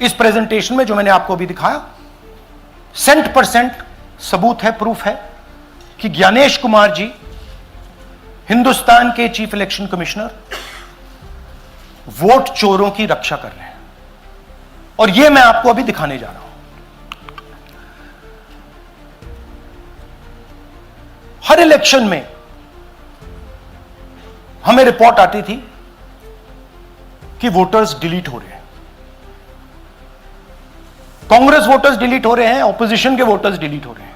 इस प्रेजेंटेशन में जो मैंने आपको अभी दिखाया 100% सबूत है, प्रूफ है कि ज्ञानेश कुमार जी हिंदुस्तान के चीफ इलेक्शन कमिश्नर वोट चोरों की रक्षा कर रहे हैं, और यह मैं आपको अभी दिखाने जा रहा हूं। हर इलेक्शन में हमें रिपोर्ट आती थी कि वोटर्स डिलीट हो रहे हैं, कांग्रेस वोटर्स डिलीट हो रहे हैं, ऑपोजिशन के वोटर्स डिलीट हो रहे हैं,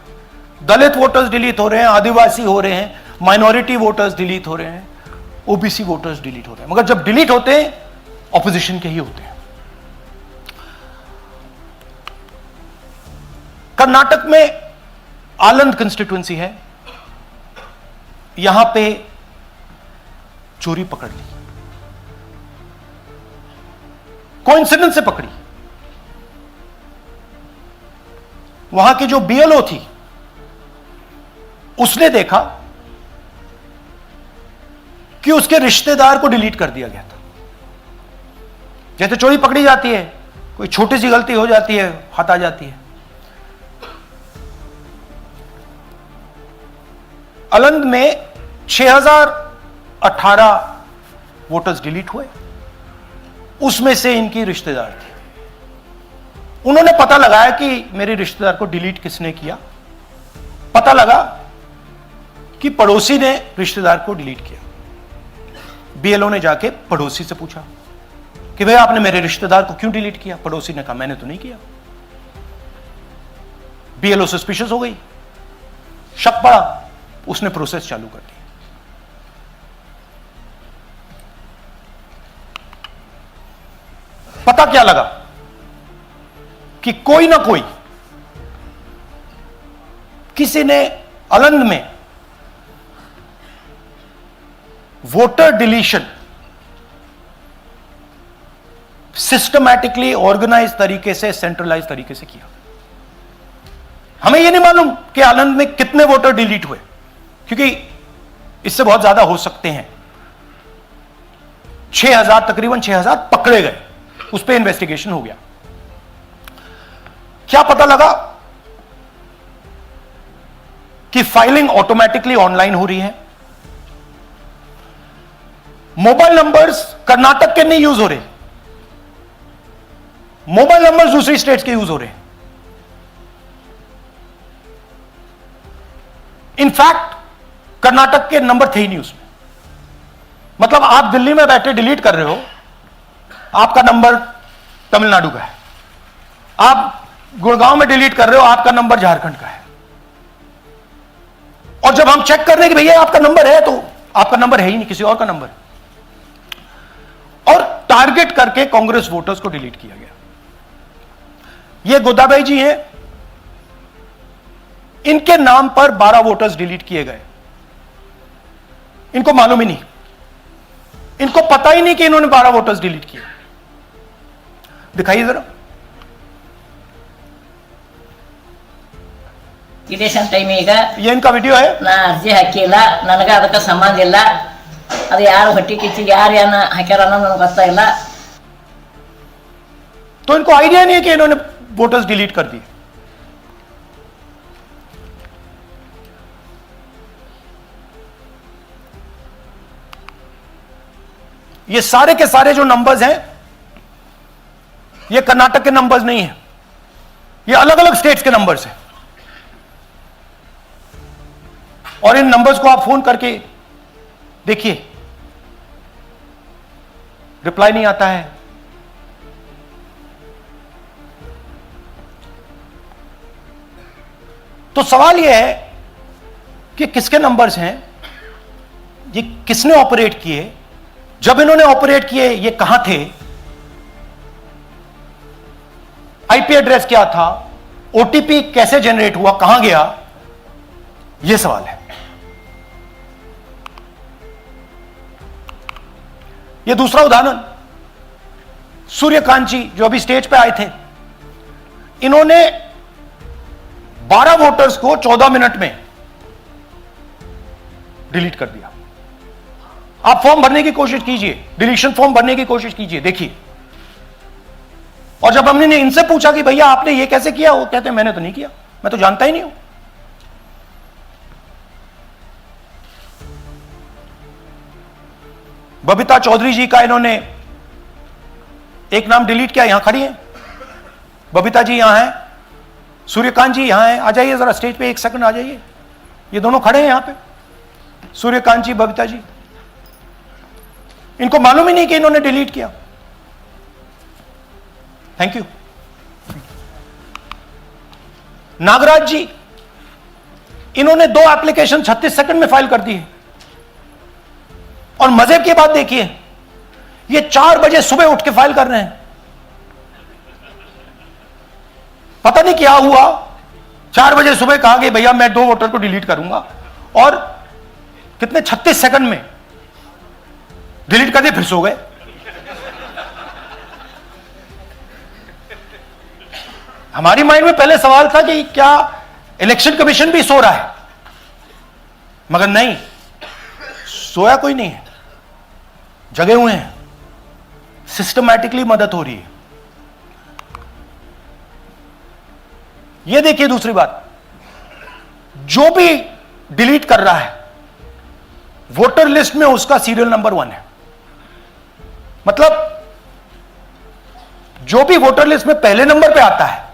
दलित वोटर्स डिलीट हो रहे हैं, आदिवासी हो रहे हैं, माइनॉरिटी वोटर्स डिलीट हो रहे हैं, ओबीसी वोटर्स डिलीट हो रहे हैं। मगर जब डिलीट होते हैं ऑपोजिशन के ही होते हैं। कर्नाटक में आलंद कंस्टिट्यूएंसी है, यहां पे चोरी पकड़ ली, कोइंसिडेंस से पकड़ी। वहां की जो बीएलओ थी उसने देखा कि उसके रिश्तेदार को डिलीट कर दिया गया था। जैसे चोरी पकड़ी जाती है, कोई छोटी सी गलती हो जाती है, हाथ आ जाती है। आलंद में 6018 वोटर्स डिलीट हुए, उसमें से इनकी रिश्तेदार थे। उन्होंने पता लगाया कि मेरे रिश्तेदार को डिलीट किसने किया। पता लगा कि पड़ोसी ने रिश्तेदार को डिलीट किया। बीएलओ ने जाके पड़ोसी से पूछा कि भैया आपने मेरे रिश्तेदार को क्यों डिलीट किया? पड़ोसी ने कहा मैंने तो नहीं किया। बीएलओ सस्पिशियस हो गई, शक पड़ा, उसने प्रोसेस चालू कर दी। पता क्या लगा कि कोई ना कोई, किसी ने आलंद में वोटर डिलीशन सिस्टमैटिकली ऑर्गेनाइज तरीके से, सेंट्रलाइज तरीके से किया। हमें यह नहीं मालूम कि आलंद में कितने वोटर डिलीट हुए, क्योंकि इससे बहुत ज्यादा हो सकते हैं। 6000, तकरीबन 6000 पकड़े गए, उस पर इन्वेस्टिगेशन हो गया। क्या पता लगा कि फाइलिंग ऑटोमेटिकली ऑनलाइन हो रही है। मोबाइल नंबर्स कर्नाटक के नहीं यूज हो रहे, मोबाइल नंबर्स दूसरी स्टेट्स के यूज हो रहे हैं। इनफैक्ट कर्नाटक के नंबर थे ही नहीं उसमें। मतलब आप दिल्ली में बैठे डिलीट कर रहे हो, आपका नंबर तमिलनाडु का है। आप गुड़गांव में डिलीट कर रहे हो, आपका नंबर झारखंड का है। और जब हम चेक कर रहे हैं कि भैया आपका नंबर है, तो आपका नंबर है ही नहीं, किसी और का नंबर है। और टारगेट करके कांग्रेस वोटर्स को डिलीट किया गया। ये गोदाबाई जी हैं, इनके नाम पर 12 वोटर्स डिलीट किए गए। इनको मालूम ही नहीं, इनको पता ही नहीं कि इन्होंने 12 वोटर्स डिलीट किए। दिखाइए जरा। इलेक्शन टाइम ಈಗ ये इनका वीडियो है। ನಾ ಅರ್ಜಿ ಹಾಕಿಲ್ಲ, ನನಗೆ ಅದಕ್ಕೆ ಸಂಬಂಧ ಇಲ್ಲ। ಅದು ಯಾರು ಹೊಟ್ಟಿ ಕಿಚ್ಚಿಗೆ ಯಾರು ಏನ ಹಾಕ್ಯಾರ ಅನ್ನೋದು ನನಗೆ ಗೊತ್ತಾಗಿಲ್ಲ। तो इनको आइडिया नहीं है कि इन्होंने वोटर्स डिलीट कर दिए। ये सारे के सारे जो नंबर्स हैं, ये कर्नाटक के नंबर्स नहीं है, ये अलग अलग स्टेट्स के नंबर्स हैं। और इन नंबर्स को आप फोन करके देखिए, रिप्लाई नहीं आता है। तो सवाल यह है कि किसके नंबर्स हैं, ये किसने ऑपरेट किए, जब इन्होंने ऑपरेट किए ये कहां थे, आईपी एड्रेस क्या था, ओटीपी कैसे जनरेट हुआ, कहां गया, यह सवाल है। यह दूसरा उदाहरण, सूर्यकांत जी जो अभी स्टेज पे आए थे, इन्होंने 12 वोटर्स को 14 मिनट में डिलीट कर दिया। आप फॉर्म भरने की कोशिश कीजिए, डिलीशन फॉर्म भरने की कोशिश कीजिए, देखिए और जब हमने इनसे पूछा कि भैया आपने ये कैसे किया, वो कहते हैं मैंने तो नहीं किया, मैं तो जानता ही नहीं हूं। बबीता चौधरी जी का इन्होंने एक नाम डिलीट किया, यहां खड़ी है बबीता जी, यहां है सूर्यकांत जी, यहां है, आ जाइए जरा स्टेज पे, एक सेकंड आ जाइए, ये दोनों खड़े हैं यहां पे, सूर्यकांत जी, बबीता जी। इनको मालूम ही नहीं कि इन्होंने डिलीट किया। Thank you. नागराज जी, इन्होंने 2 एप्लीकेशन 36 सेकंड में फाइल कर दी है। और मजे की बात देखिए, ये 4 बजे सुबह उठ के फाइल कर रहे हैं। पता नहीं क्या हुआ, 4 बजे सुबह कहा कि भैया मैं 2 वोटर को डिलीट करूंगा, और कितने 36 सेकंड में डिलीट कर दिए, फिर सो गए। हमारी माइंड में पहले सवाल था कि क्या इलेक्शन कमीशन भी सो रहा है, मगर नहीं, सोया कोई नहीं है, जगे हुए हैं, सिस्टमैटिकली मदद हो रही है। यह देखिए दूसरी बात, जो भी डिलीट कर रहा है वोटर लिस्ट में उसका सीरियल नंबर 1 है। मतलब जो भी वोटर लिस्ट में पहले नंबर पे आता है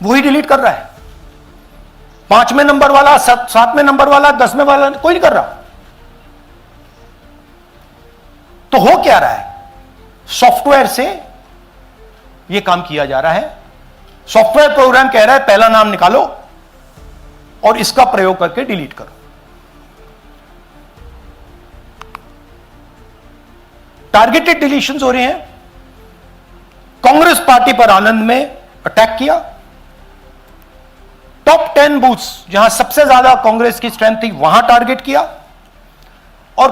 वही डिलीट कर रहा है। 5वें नंबर वाला, 7वें नंबर वाला, 10वें वाला कोई नहीं कर रहा। तो हो क्या रहा है, सॉफ्टवेयर से यह काम किया जा रहा है। सॉफ्टवेयर प्रोग्राम कह रहा है पहला नाम निकालो और इसका प्रयोग करके डिलीट करो। टारगेटेड डिलीशंस हो रहे हैं। कांग्रेस पार्टी पर आनंद में अटैक किया। टॉप 10 बूथ्स जहां सबसे ज्यादा कांग्रेस की स्ट्रेंथ थी वहां टारगेट किया। और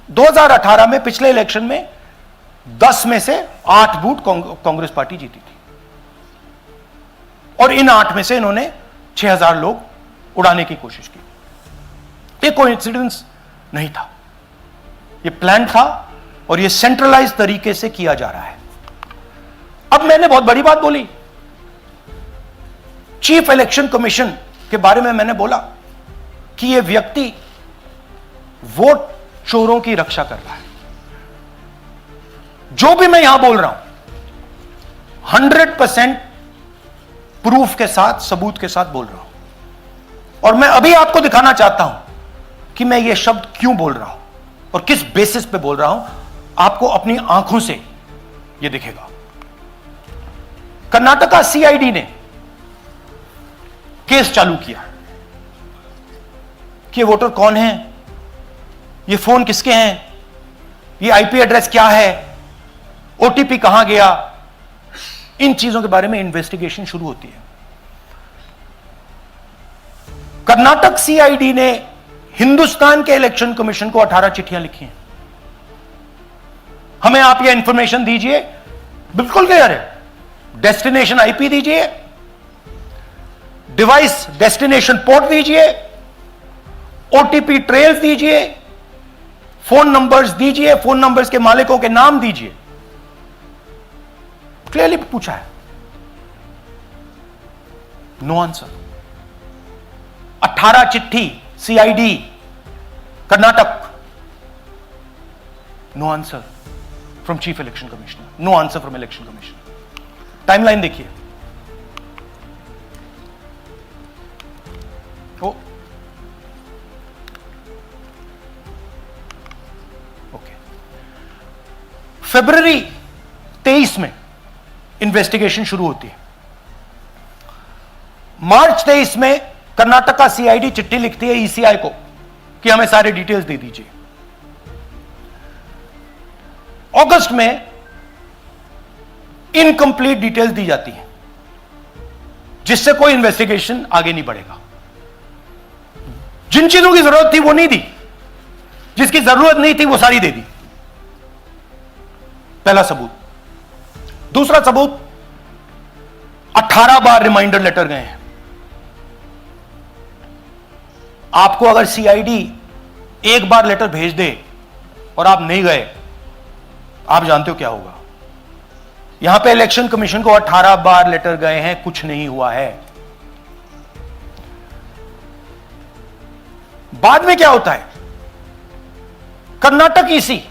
2018 में पिछले इलेक्शन में 10 में से 8 बूथ कांग्रेस पार्टी जीती थी, और इन 8 में से इन्होंने 6000 लोग उड़ाने की कोशिश की। ये कोइंसिडेंस नहीं था, ये प्लान था, और ये सेंट्रलाइज तरीके से किया जा रहा है। अब मैंने बहुत बड़ी बात बोली, चीफ इलेक्शन कमीशन के बारे में मैंने बोला कि यह व्यक्ति वोट चोरों की रक्षा कर रहा है। जो भी मैं यहां बोल रहा हूं 100% प्रूफ के साथ, सबूत के साथ बोल रहा हूं। और मैं अभी आपको दिखाना चाहता हूं कि मैं ये शब्द क्यों बोल रहा हूं और किस बेसिस पे बोल रहा हूं। आपको अपनी आंखों से यह दिखेगा। कर्नाटका सीआईडी ने केस चालू किया कि ये वोटर कौन है, ये फोन किसके हैं, ये आईपी एड्रेस क्या है, ओटीपी कहां गया, इन चीजों के बारे में इन्वेस्टिगेशन शुरू होती है। कर्नाटक सीआईडी ने हिंदुस्तान के इलेक्शन कमीशन को 18 चिट्ठियां लिखी हैं। हमें आप ये इंफॉर्मेशन दीजिए, बिल्कुल क्लियर है, डेस्टिनेशन आईपी दीजिए, डिवाइस डेस्टिनेशन पोर्ट दीजिए, ओटीपी ट्रेल्स दीजिए, फोन नंबर्स दीजिए, फोन नंबर्स के मालिकों के नाम दीजिए। क्लियरली पूछा है, नो आंसर। 18 चिट्ठी CID Karnataka, no answer from chief election commissioner, no answer from election commission. Timeline देखिए, फरवरी 23 में इन्वेस्टिगेशन शुरू होती है। मार्च 23 में कर्नाटका सीआईडी चिट्ठी लिखती है ईसीआई को कि हमें सारे डिटेल्स दे दीजिए। अगस्त में इनकंप्लीट डिटेल्स दी जाती है, जिससे कोई इन्वेस्टिगेशन आगे नहीं बढ़ेगा। जिन चीजों की जरूरत थी वो नहीं दी, जिसकी जरूरत नहीं थी वो सारी दे दी। पहला सबूत। दूसरा सबूत, 18 बार रिमाइंडर लेटर गए हैं। आपको अगर सीआईडी एक बार लेटर भेज दे और आप नहीं गए, आप जानते हो क्या होगा। यहां पे इलेक्शन कमीशन को 18 बार लेटर गए हैं, कुछ नहीं हुआ है। बाद में क्या होता है, कर्नाटक ईसी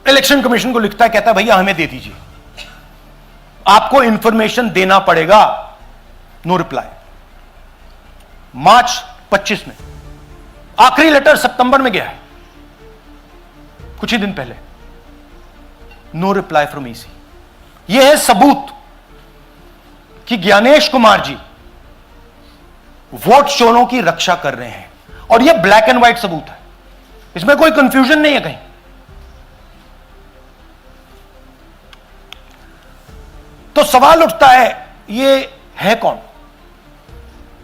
इलेक्शन कमीशन को लिखता है, कहता है भैया हमें दे दीजिए, आपको इंफॉर्मेशन देना पड़ेगा। No reply. मार्च 25 में आखिरी लेटर सितंबर में गया है, कुछ ही दिन पहले। No reply from EC. यह है सबूत कि ज्ञानेश कुमार जी वोट चोरों की रक्षा कर रहे हैं, और यह ब्लैक एंड व्हाइट सबूत है, इसमें कोई कंफ्यूजन नहीं है कहीं। तो सवाल उठता है, ये है कौन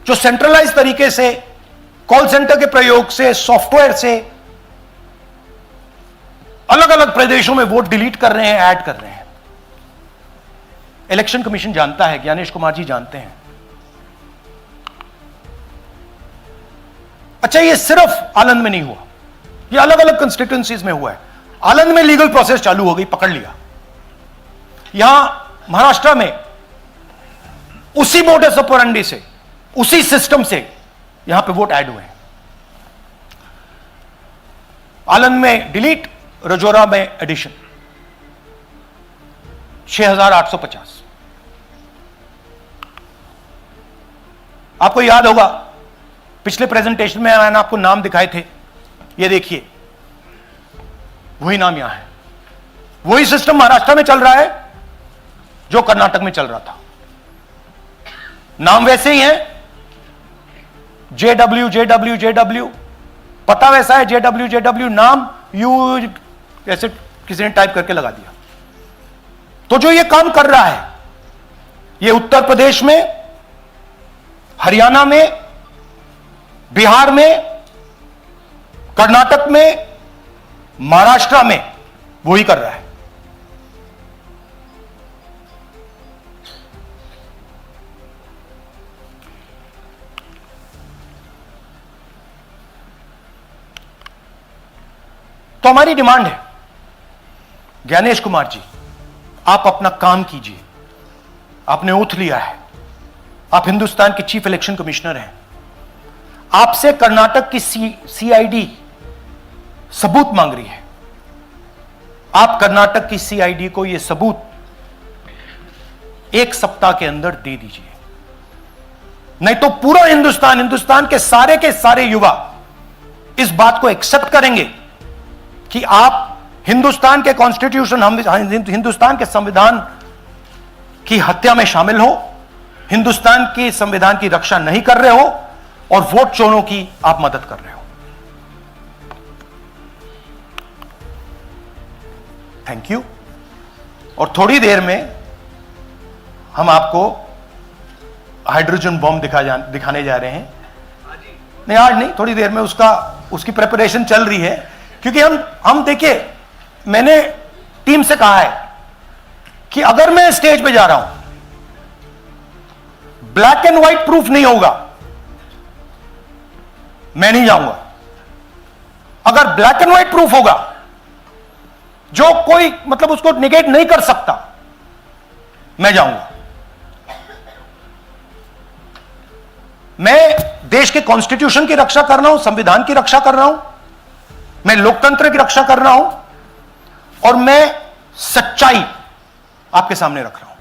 जो सेंट्रलाइज तरीके से कॉल सेंटर के प्रयोग से, सॉफ्टवेयर से अलग अलग प्रदेशों में वोट डिलीट कर रहे हैं, ऐड कर रहे हैं। इलेक्शन कमीशन जानता है, ज्ञानेश कुमार जी जानते हैं। अच्छा, ये सिर्फ आनंद में नहीं हुआ, ये अलग अलग कंस्टिट्यूएंसीज में हुआ है। आनंद में लीगल प्रोसेस चालू हो गई, पकड़ लिया। यहां महाराष्ट्र में उसी मोडस ऑपरेंडी से, उसी सिस्टम से यहां पे वोट ऐड हुए हैं। आनंद में डिलीट, रजौरा में एडिशन, 6850। आपको याद होगा पिछले प्रेजेंटेशन में मैंने आपको नाम दिखाए थे, ये देखिए वही नाम यहां है। वही सिस्टम महाराष्ट्र में चल रहा है जो कर्नाटक में चल रहा था। नाम वैसे ही है, JW JW JW, पता वैसा है, JW JW, नाम यू ऐसे किसी ने टाइप करके लगा दिया। तो जो ये काम कर रहा है, ये उत्तर प्रदेश में, हरियाणा में, बिहार में, कर्नाटक में, महाराष्ट्र में वही कर रहा है। तो हमारी डिमांड है, ज्ञानेश कुमार जी आप अपना काम कीजिए। आपने ओथ लिया है, आप हिंदुस्तान के चीफ इलेक्शन कमिश्नर हैं। आपसे कर्नाटक की सीआईडी सबूत मांग रही है। आप कर्नाटक की सीआईडी को यह सबूत 1 सप्ताह के अंदर दे दीजिए, नहीं तो पूरा हिंदुस्तान के सारे युवा इस बात को एक्सेप्ट करेंगे कि आप हिंदुस्तान के कॉन्स्टिट्यूशन, हिंदुस्तान के संविधान की हत्या में शामिल हो, हिंदुस्तान के संविधान की रक्षा नहीं कर रहे हो, और वोट चोरों की आप मदद कर रहे हो। Thank you. और थोड़ी देर में हम आपको हाइड्रोजन बॉम्ब दिखाने जा रहे हैं। नहीं, आज नहीं, थोड़ी देर में उसकी प्रिपरेशन चल रही है। क्योंकि हम देखिए, मैंने टीम से कहा है कि अगर मैं स्टेज पे जा रहा हूं, ब्लैक एंड व्हाइट प्रूफ नहीं होगा, मैं नहीं जाऊंगा। अगर ब्लैक एंड व्हाइट प्रूफ होगा, जो कोई मतलब उसको निगेट नहीं कर सकता, मैं जाऊंगा। मैं देश के कॉन्स्टिट्यूशन की रक्षा कर रहा हूं, संविधान की रक्षा कर रहा हूं, मैं लोकतंत्र की रक्षा कर रहा हूं, और मैं सच्चाई आपके सामने रख रहा हूं।